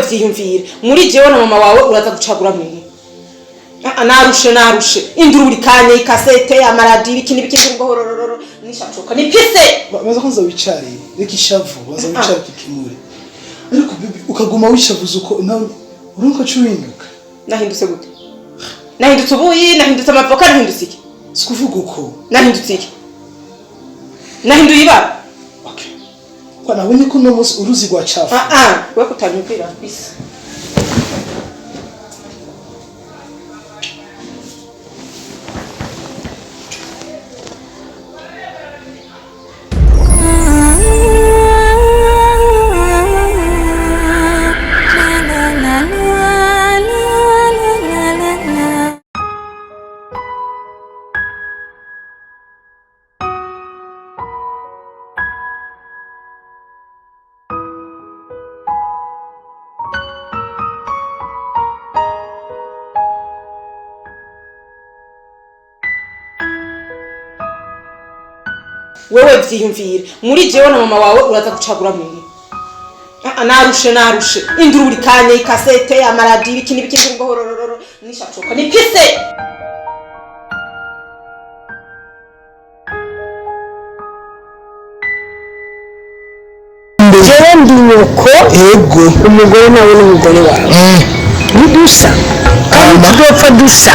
vyiyumvira muri jewe na mama wawe uraza gucagura mwe narushe induru buri kanya ikasete amaradi ikindi bikindi ngo horororo nishacoka ni pise baza konza wicare reka ishavu baza wicare kikimure ariko bibi ukaguma wishavuza uko nawe urunka cuwinduka nahindutse gute nahindutse ubuyi nahindutse amavoka nahindutse iki sikuvuga uko nahindutse iki nahinduye ibara okay kwa nabonye ko no munsi uruzi rwa chafu we kutanyumvira bisa wewe vyiyumvira muri jewe na mama wawe uraza gucagura mwe narushe induru buri kanya ikasete amaradi ikindi bikindi ngo horororo nishacoka ni pise jewe ndi nyoko ego umugore nawe n'umugore wawe bidusa kandi tudopfa dusa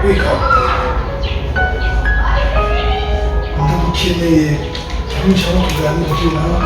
wika ndagukeneye nshaka kuganira kuri nawe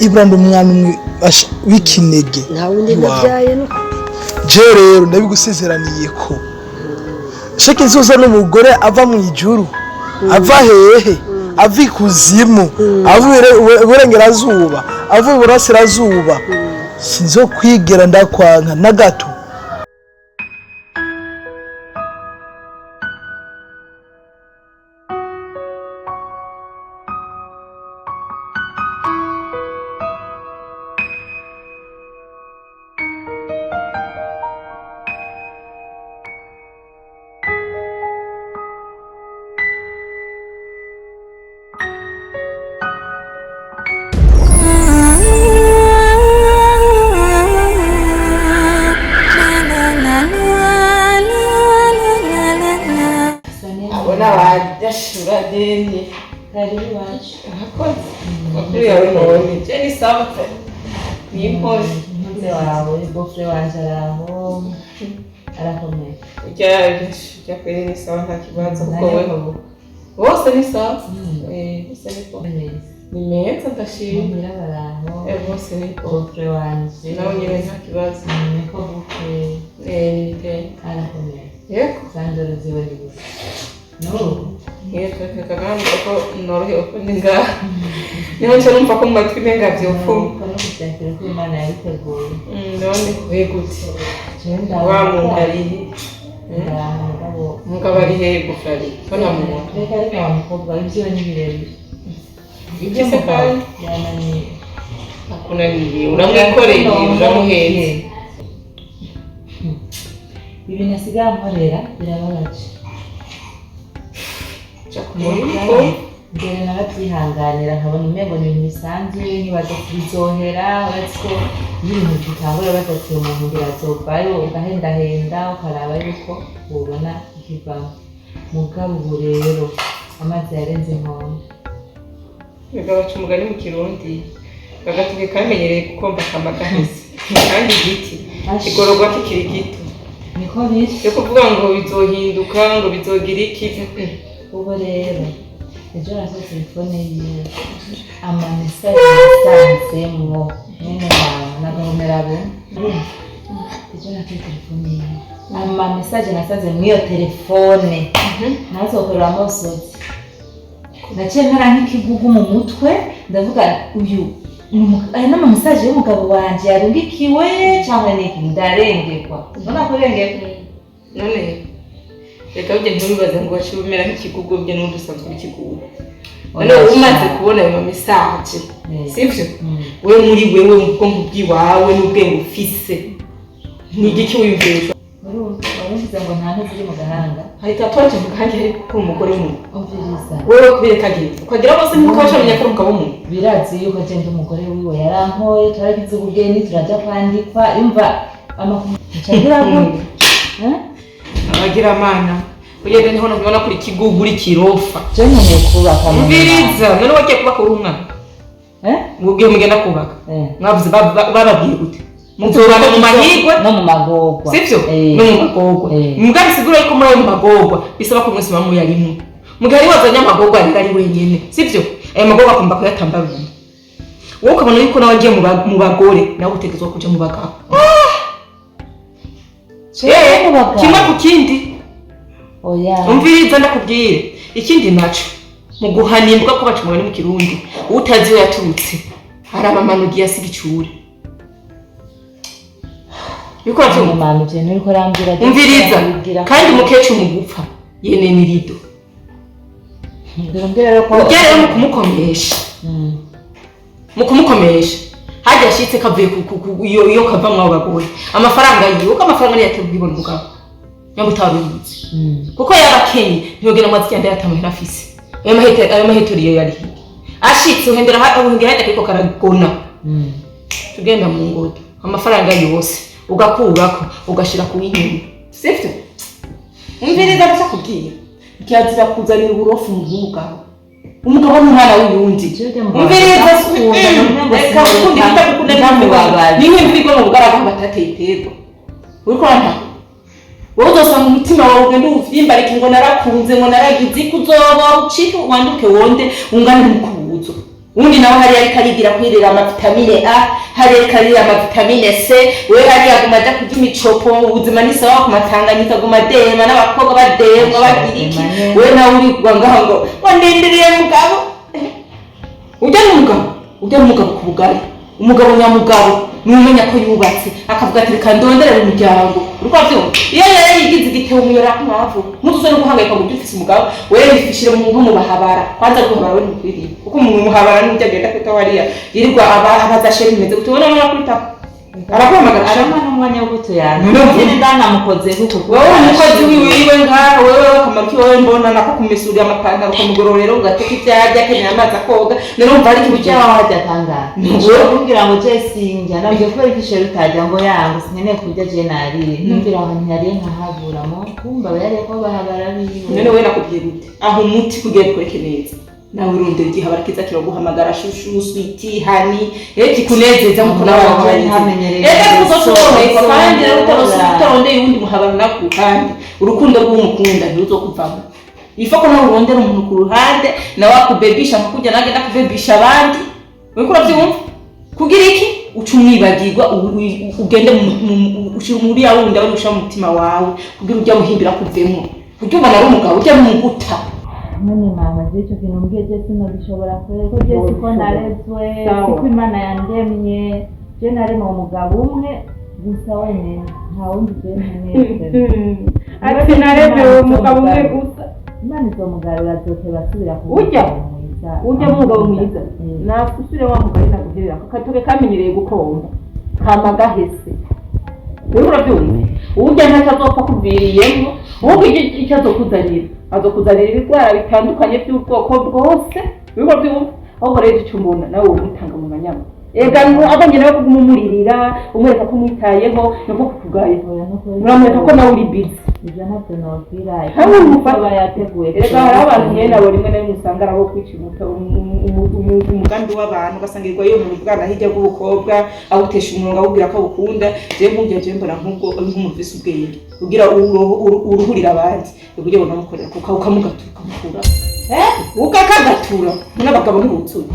Ibrahim umwana w'ikinege nta wundi nabyaye no je rero ndabigusezeraniye ko sheke nzoza n'umugore ava mu ijuru ava hehe ava ikuzimu avure uburengerazuba avuye uburasirazuba sinzo kwigera ndakwanka na gato deni karibu wacu akoze makuru yawe none je ni sawa ni mpose mze wawe bofre wanje araho arakomeye ujya kweli ni sawa nta kibazo kuko wewe bose ni sawa bose ni sawa ni meza ndashimira mirabaraho bose ni bofre wanje nawe nyine nta kibazo niko bofre arakomeye yego sandoro ziwe ni no kagame uko norohewe ko ninga niho nje numva ko mbatwi nenga byopfu ko no kucyakira ko Imana yabiteguye none kuye gute wa mundari mugabo ari he gufari bana mu reka reka wa mukobwa ibyo ni birebe ibyo mukobwa yananiye akunaniye uramwikoreye uramuhetse ibi nasigaye nkorera birababaje mbere narabyihanganira nkabona umengo ni ibintu bisanzwe nkibaza kubizohera uretse ko iyo ibintu bitangura badatiye umuntu ngira azovayo ugahendahenda ukaraba yuko ubona ikivamo mugabo ubu rero amazi yarenze inkombe bigabaca umugani mu kirundi bagatuke kamenyereye gukomba akamagahise kandi igiti igororwa kikiri gito niko biri yo kuvuga ngo bizohinduka ngo bizogira iki ubu rero ejo naso telefone yiwe amamesaje yasanzemwo nyene nagahomera abo ejo nateye telefone yiwe ama message nasanze muri iyo telefone nazokoreramo sozi naciye nkara nk'ikigugu mu mutwe ndavuga uyu aya nama message y'umugabo wanje yarungikiwe cyangwa niki ndarengerwa mbona ko rengerwa none reka ujye ntubibaza ngo washobora nk'ikigugu bye n'undi usanzwe ikigugu none umaze kubona ayo message sivyo we muri wewe mu bwonko bw'iwawe n'ubwenge ufise ni igiki wiyumvira urumva ngo nta ntuziri mu gahanga hari tatuwaje mu gahanga ariko ko umugore mu umviriza wewe kubireka gito ukagira bose muko bashobora ko umugabo mu birazi yuko agenda umugore wiwe yarampoye turagize ubugeni turaja kwandikwa yumva amakuru cyagira ngo abagira amana ugende niho nabona kuri kigugu uri kirofa je nkeneye kubaka umviriza none wagiye kubaka urumwana mubwiye mugenda kubaka mwavuze bababwiye gute muzobana mu mahigwe no mu magogwa sivyo no mu magogwa mugari sigura yuko muri mu magogwa bisaba ko mwese bamu yarimo mugari wazanya amagogwa ari wenyene sivyo ayo magogwa akomba kuyatamba bindi wowe ukabona yuko nawe agiye mu bagore nawe utegezwa kuja mu bagabo kimwe ku kindi oya umviriza ndakubwire ikindi naco mu guhanirwa ko bacumwe mu Kirundi utazi yo yaturutse harabamanugiye asigicure yuko avyumva niko rambira umviriza kandi mukecu mu gupfa yene nirido ndambira rero ko ugere mu kumukomesha mu kumukomesha hajya ashitse kavuye iyo kava mu bagore amafaranga yiwe uko amafaranga ni yategubibona mugabo nyamutaruzi kuko yabakenye ntiyogera mu zikende yatamahera afise ayo mahetoriye yari ashitse uhendera hada kiko karagona tugenda mu ngodo amafaranga yose ugakurako ugashira ku yindi sifte umviriza basakubwiye ikiazira kuzanira uburofu mu bw'umugabo umugabo n'umwana w'undi umviriza reka ukundi bitakukunda n'umubabari niwe mbigo mu bugaragara batateye itego uriko ranta wowe uzosanga umutima wawe ugenda uvimbarika ngo narakunze ngo naragize kuzoba ucike wanduke wonde ungane mukubuzo undi nawe hari ari karigira kwirira amavitamine A hari karira amavitamine C we hari aguma aja kurya imicopo ubuzima ni sawa ku matanganyika guma dema n'abakobwa bademwa bagiriki we nawe uri ngaho ngo wandindiriye mugabo ujya n'umugabo ku bugari umugabo nyamugabo numenya ko yubatse akavuga ati reka ndonderera umuryango uriko avyumva iyo yari yigize igitebo umuyora kumwavu mutuze no guhangayika mu dufise umugabo wewe bifishire mu nko mu bahabara kwanza guhabara we mukwiriye kuko umuntu muhabara n'ujya agenda kwita wariya yirirwa abazashere bimeze gutubona no kwita arakwamagara arama n'umwanya w'ubuto yanjye nyine ndanamukoze kuko wowe umukozi wiwe ngaho wewe akamariki wowe mbona nako kumesurira amapantaro kumugororero ugateka ibyajya akeneye amazi akoga narumva ari ikintu cyawe hajya tangara ngiye kumbwira ngo je sinjya nabyo kubera ikishere utajya ngo yangu sinkeneye kurya je narire numvira ahantu yariye nkahabura mo kumba yariye ko bahabara biwe none we nakubwiye gute aho umuti kugiye kureke neza nawe urondera igihe abarakiza kiraguhamagara shushu switi hani kikunezeza muko nawe ntamenyereye kuzoshobora kandi utarondeye undi muhabara naku kandi urukundo rw'umukunda ntuzokuvamo ifako nawe urondera umuntu ku ruhande nawe akubebisha nkakujya nagenda kubebisha abandi wiko uravyumva kugira iki ucumwibagirwa ugende ushira muri yawe wundi abari usha mu mutima wawe kugira ujya muhimbira kuvemo kuryumva nari umugabo ujya muguta none mama zico kintu mbwiye je sinabishobora kwere ko je siko narezwe siko imana yandemye je narema umugabo umwe gusa wenyene nta wundi je nkeneye ati narebe umugabo umwe gusa imana izomugarura zose basubira ujya umugabo mwiza nakusure wa mugabo nakubwira katuke kamenyereye gukomba kamagahese rero urabyumva ujya ntacazopfa kuviriyemo ubu icyo azokuzanira ibigwara bitandukanye by'ubwoko bwose biba byumva aho rero icyo umuntu nawe umutanga mu manyama ega abanye nawe kumumuririra umwereka ko umwitayeho nuko kukugaye muramwereka ko nawe uri busy ibyo ntabwo nabwira hamwe umufaba yateguye ega hari abantu nyene abo rimwe na rimwe usanga arabo kwica umugambi w'abantu ugasangirwa iyo mu bwana hirya bw'ubukobwa awutesha umurongo awubwira ko awukunda jewe mpungire jewe mbona nk'ubwo nk'umuntu ufise ubwenge ugira uruhurira abandi uburyo bonamukorera kuko ukamugatura ukamukura ukakagatura n'abagabo ntibutsuye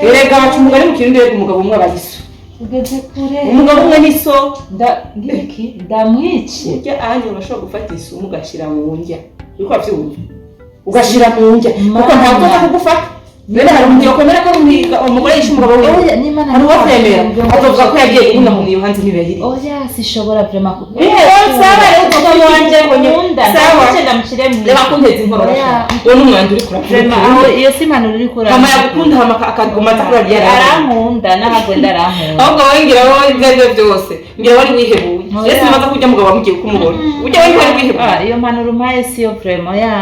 erega baca umugani mu Kirundi rero umugabo umwe abayiso ugeze kure umugabo umwe ni so ngiki ndamwici urya anje urashobora gufata isumu ugashira mu ndya uriko avyumva ugashira mu ndya kuko nta nzoka kugufata bene hari umuntu yokomera ko umugore yishe umugabo wiwe hari uwavyemera azovuga ko yagiye kubona mu iyo hanze ntibihiri oya sishobora vraiment sawa rero umugabo wanje nkunda ndamushire mu reba kunteza inkorora yo n'umwanda uri kura vraiment aho iyo simano uri kura mama yagukunda hama akaguma atakura yari arankunda nahagwenda arankunda ahubwo wowe ngira wowe ibyo byose ngira wari wihebuye ese maze kujya mugabo wamugiye kumubona ujya wari wihebuye iyo mpanuro umpaye siyo vraiment ya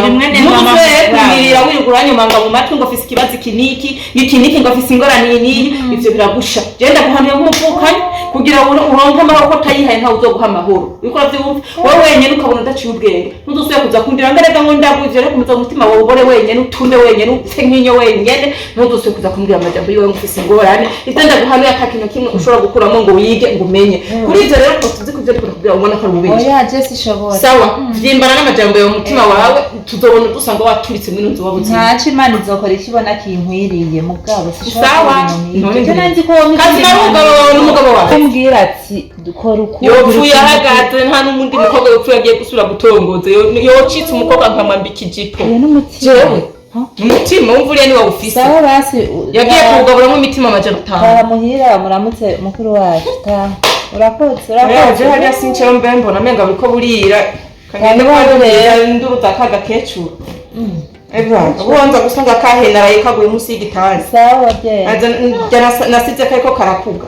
rimwe ne mama kumirira wiruguranye manga mu matwi ngo afise ikibazo iki ngo afise ingorane nini ivyo biragusha genda guhamya nk'umupfukanye kugira ngo uronke amahoro ko tayihaye nta uzoguha amahoro bikora vyumva wowe wenyene ukabona udaciye ubwenge ntuzusuye kuza kundira ngarega ngo ndagwivyo rero kumuza umutima wawe ubore wenyene utume wenyene upfe nk'inyo wenyene ntuzusuye kuza kumbwira amajambo yiwe ngo ufise ingorane ivyo ndaguhanuye atakintu kimwe ushobora gukuramo ngo wige ngo umenye kuri ivyo rero ko tuzi kuvyo ariko kugira ubona ko ari ububeshyi oya je sishobora sawa vyimbana n'amajambo yawe umutima wawe tuzobona dusanga waturitse muri nzu wabuze ntaci imana izokora ikibona kinkwiriye mugabo sishobora sawa none nanzi ko kazi n'umugabo n'umugabo wawe kumbwira ati dukora uko yopfuye ahagaze nta n'umundi mukobwa yopfuye agiye gusura gutongoza yocitse umukobwa nkamwambika ijipo uyu n'umutima jewe umutima wumvuriye ni wawe ufise sawa basi yagiye kuwugaburamwo imitima amajana 5 taha muhira muramutse mukuru wacu taha urakoze je hajya sinceho mbe mbona menga buriko burira kagende kwarurera induru za kagakecuru ubanza gusanga kahenaraye kaguye munsi y'igitanda sawa je nasize kariko karakuga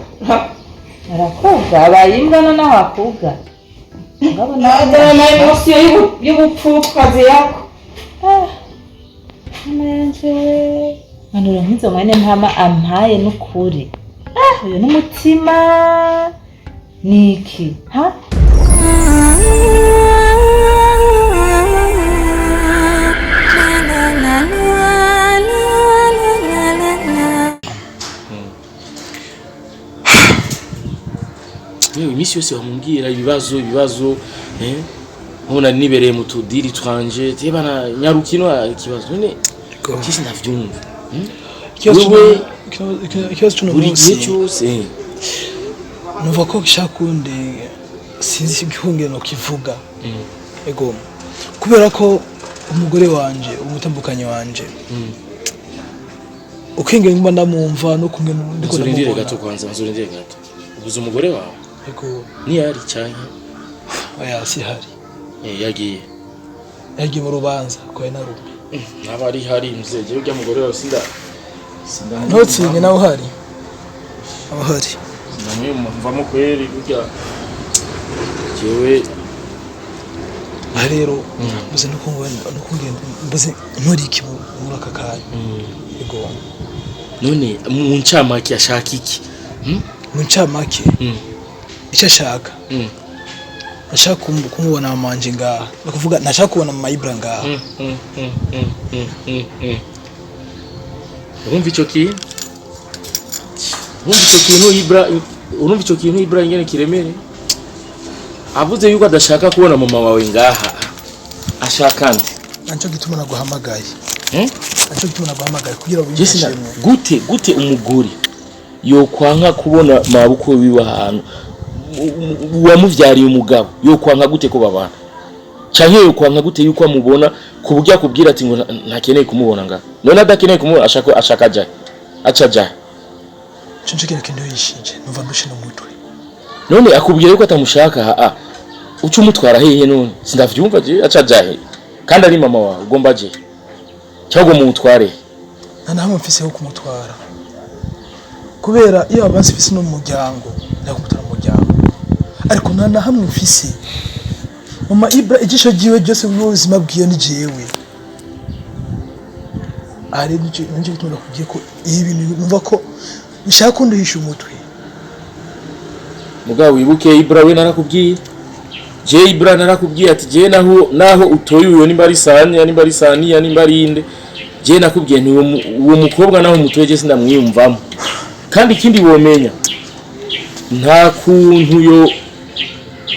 arakuga abayimbwa nonaho akuga na emosiyo y'ubupfupfazi yako mama yanje we manura nk'izo mwene ntama ampaye n'ukuri uyu n'umutima niki ha imisi yose bamubwira ibibazo nkubona nibereye mu tudiri twanje tebana nyarukino ikibazo none kisi ndavyumva ikibazo cy'uno buri gihe munsi cyose numva ko gishakunde sinzi igihungiro no kivuga ego kubera ko umugore wanje umutambukanye wanje ukenge ngomba ndamumva no kumwe ndiko ndamubona gato kwanza nzurindire gato ubuze umugore wawe ego ni yari cyane oya si hari yagiye mu rubanza ko narume naba ari hari muzege ujya mugore wawe sinda ntotsinge nawe hari aho hari namwe mvamo kweri ujya jewe rero mbuze no kungenda mbuze nkuri iki muri aka kanya ego none mu ncamake ashaka iki mu ncamake icyo ashaka nashaka kumubona manje ngaha no kuvuga nashaka kubona mama Ibra ngaha urumva icyo kintu urumva icyo kintu Ibra ingene kiremere avuze yuko adashaka kubona mama wawe ngaha ashaka nde nanco gituma naguhamagaye nanco gituma naguhamagaye kugira ngo yishime gute umugore yo kwanka kubona mabuko wiwe ahantu wamuvyariye umugabo yo kwanka gute ko babana canke yo kwanka gute yuko amubona kuburyo akubwira ati ngo ntakeneye kumubona ngaha none adakeneye kumubona ashaka acaja cinjikira kintu yishije numva mbishino mutwe none akubwira yuko atamushaka uca umutwara hehe none sindavyumva je acaja he kandi ari mama wawe ugomba je cyangwa mu mutware nta hamwe mfise ho kumutwara kubera iyo abansi mfise no mu muryango ndakumutwara mu muryango ariko nta hamwe mfise mama Ibra igisho giwe byose ubuzima bwiyo ni jewe ari nje gituma kugiye ko ibi numva ko bishaka kunduhisha umutwe mugabo wibuke Ibra we narakubwiye je Ibra narakubwiye ati je naho utoye uyo nimba ari sanya nimba ari saniya nimba ari inde je nakubwiye nti uwo mukobwa naho mutoye je sindamwiyumvamo kandi ikindi womenya nta kuntu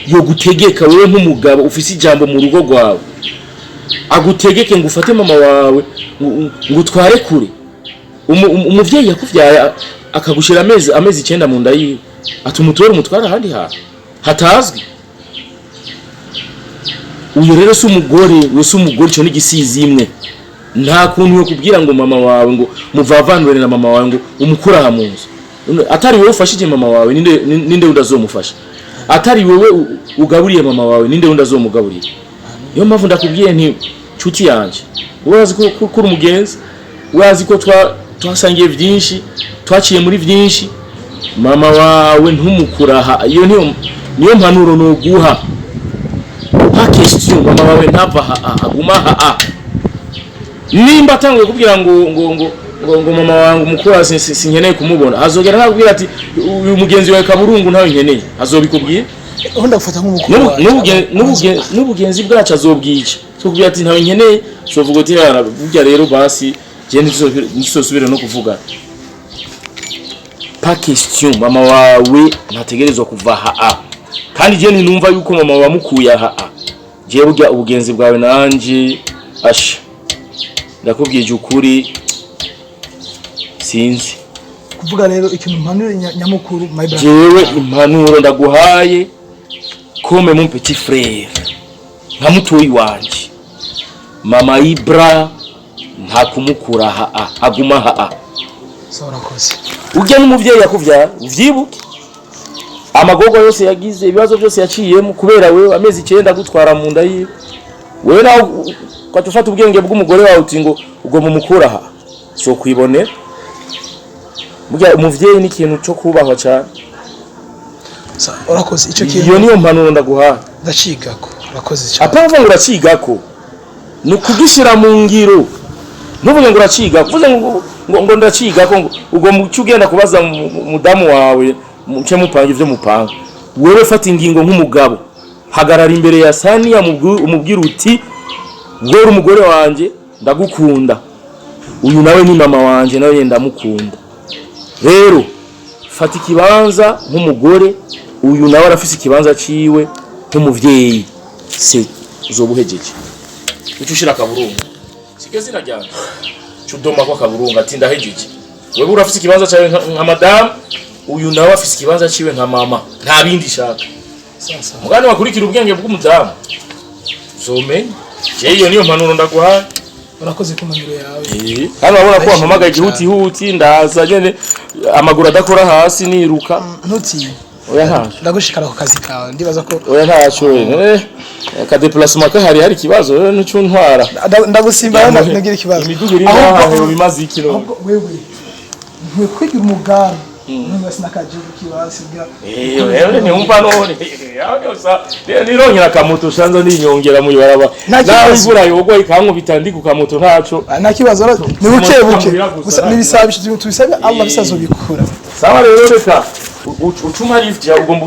yo gutegeka wewe nk'umugabo ufise ijambo mu rugo rwawe agutegeke ngo ufate mama wawe ngo utware kure umuvyeyi yakuvyaye akagushira amezi 9 mu nda yiwe atumutore umutwara handi hatazwi. Uyu rero si umugore, wese umugore cyo n'igisizi imwe. Nta kuntu yo kubwira ngo mama wawe ngo muvavanure na mama wawe ngo umukura hamunzu. Atari wowe ufashije mama wawe ninde undazomufasha. Atari wowe ugaburiye mama wawe ninde undazomugaburira. Yo mpamvu ndakubwiye nti nshuti yanje. Urazi ko kuri umugenzi, urazi ko twasangiye byinshi, twaciye muri byinshi. Mama wawe ntumukuraha. Iyo niyo mpanuro no guha. Ha question mama wawe ntava aguma nimba tangiye kubwira ngo mama wangu mukura sinkeneye kumubona azogera nakubwira ati uyu mugenzi wawe Kaburungu ntawe nkeneye azobikubwiye aho ndagufata nk'umukuru n'ubugenzi bwacu azobwica so kubwira ati ntawe nkeneye so vuga ati burya rero basi je nisosubire no kuvuga pa question mama wawe ntategerezwa kuva kandi je ninumva yuko mama wamukuye je burya ubugenzi bwawe nanje asha ndakubwije ukuri sinzi kuvuga rero ikintu mpanuro nyamukuru my brother jewe impanuro ndaguhaye comme mon petit frère nka mutoyi wanje mama Ibra nta kumukura aguma Sorakoze ujya n'umuvyeyi yakuvya uvyibuke amagogo yose yagize ibibazo byose yaciyemo kubera wewe amezi 9 gutwara mu nda yiwe wewe naho kwatufata ubwenge bw'umugore wawe uti ngo ugo mumukura so kwibonera burya umuvyeyi ni ikintu cyo kubahwa cyane. Urakoze ico kintu iyo niyo mpanuro ndaguha ndacigako urakoze cyane apava ngo uracigako no kugishira mu ngiro nuvuga ngo uraciga kuvuze ngo ndacigako ngo ugo mucyo ugenda kubaza mudamu wawe muce mupanga ivyo mupanga wewe fata ingingo nk'umugabo hagarara imbere ya Sania umubwira uti ngora umugore wanje ndagukunda uyu nawe ni mama wanje nawe ndamukunda rero fata ikibanza nk'umugore uyu nawe arafise ikibanza ciwe nk'umuvyeyi se uzobuhejeje ucushira Kaburungu sigeze najyana cudoma kwa Kaburungu ati ndahejeje wewe urafise ikibanza cyawe nka madame uyu nawe afise ikibanza ciwe nka mama nta bindi shaka sasa mugani wakurikira ubwenge bw'umudamu zomenye iyo niyo mpanuro ndaguhaye. Urakoze ku manuro yawe hano urabona ko wampamagaye igihuti ndaza nyene amaguru adakora hasi niruka ntuti oya ntacho ndagushikara ku kazi kawe ndibaza ko oya ntacho ka déplacement hari kibazo n'icyo ntwara ndagusimba nagira ikibazo imidugu iri aho bimaze ikiro ahubwo wewe nkwe kwigira umugambi n'umwese nakaje kibazo bwa rero ni umva none nirongera kamoto shanza ninyongera mu baraba nawe ibura yogwa ikanku bitandika kamoto ntaco nta kibazo ni buke gusa nibisabisha tubisabe Allah bisazo bikura sawa rero reka ucuma lift ya ugomba